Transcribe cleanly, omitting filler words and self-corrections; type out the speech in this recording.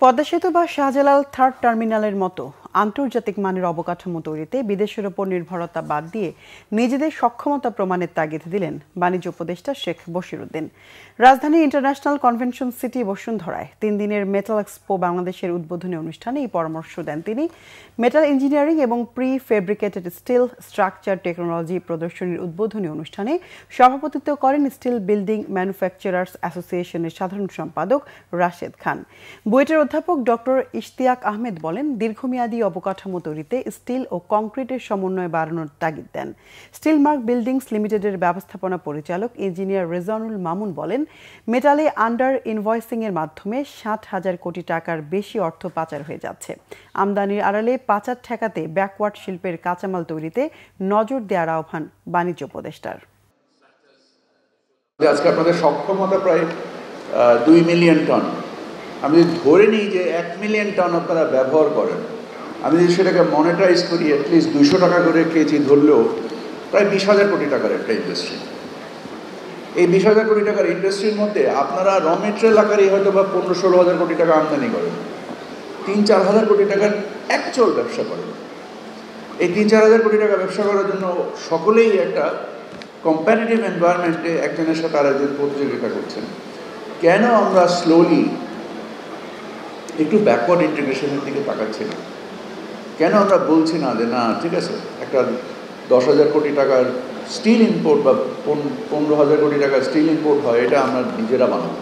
পদ্মা সেতু বা শাহজালাল থার্ড টার্মিনালের মতো আন্তর্জাতিক মানের অবকাঠামো তৈরিতে বিদেশের ওপর নির্ভরতা বাদ দিয়ে নিজেদের সক্ষমতা প্রমাণের তাগিদ দিলেন বাণিজ্য উপদেষ্টা শেখ বশিরউদ্দিন। রাজধানী ইন্টারন্যাশনাল কনভেনশন সিটি বসুন্ধরায় 3 দিনের মেটাল এক্সপো বাংলাদেশের উদ্বোধনী অনুষ্ঠানে এই পরামর্শ দেন তিনি। মেটাল ইঞ্জিনিয়ারিং এবং pre fabricated still structure technology প্রদর্শনীর উদ্বোধনী অনুষ্ঠানে সভাপতিত্ব করেন স্টিল বিল্ডিং ম্যানুফ্যাকচারার্স অ্যাসোসিয়েশনের সাধারণ সম্পাদক রাশেদ খান। বুয়েটের অধ্যাপক ডক্টর ইশতিয়াক আহমেদ বলেন, দীর্ঘমেয়াদী অবকাঠামো তৈরিতে স্টিল ও কংক্রিটের সমন্বয় বাড়ানোর তাগিদ দেন। স্টিল মার্ক বিল্ডিংস লিমিটেডের ব্যবস্থাপনা পরিচালক ইঞ্জিনিয়ার রেজানুল মামুন বলেন, মেটালে আন্ডার ইনভয়েসিং এর মাধ্যমে 60,000 কোটি টাকার বেশি অর্থ পাচার হয়ে যাচ্ছে। আমদানির আড়ালে পাচার ঠেকাতে ব্যাকওয়ার্ড শিল্পের কাঁচামাল তৈরিতে নজর দেওয়ার আহ্বান বাণিজ্য উপদেষ্টার। আজকে আপনাদের সক্ষমতা প্রায় 2 মিলিয়ন টন। আমি যদি ধরে নিই যে 1 মিলিয়ন টন আপনারা ব্যবহার করেন, আমি যদি সেটাকে মনিটাইজ করি অ্যাটলিস্ট 200 টাকা করে কেজি ধরলেও প্রায় 20,000 কোটি টাকার একটা ইন্ডাস্ট্রি। এই 20,000 কোটি টাকার ইন্ডাস্ট্রির মধ্যে আপনারা র মেটেরিয়াল আকারে হয়তো বা 15-16 হাজার কোটি টাকা আমদানি করেন, 3-4 হাজার কোটি টাকার অ্যাকচুয়াল ব্যবসা করেন। এই 3-4 হাজার কোটি টাকা ব্যবসা করার জন্য সকলেই একটা কম্প্যারিটিভ এনভায়রনমেন্টে একজনের সাথে আরেকজন প্রতিযোগিতা করছেন। কেন আমরা স্লোলি একটু ব্যাকওয়ার্ড ইন্টিগ্রেশনের দিকে তাকাচ্ছি না? কেন আমরা বলছি না যে না ঠিক আছে, একটা 10,000 কোটি টাকার স্টিল ইম্পোর্ট বা 15,000 কোটি টাকার স্টিল ইম্পোর্ট হয়, এটা আমরা নিজেরা বানাবো।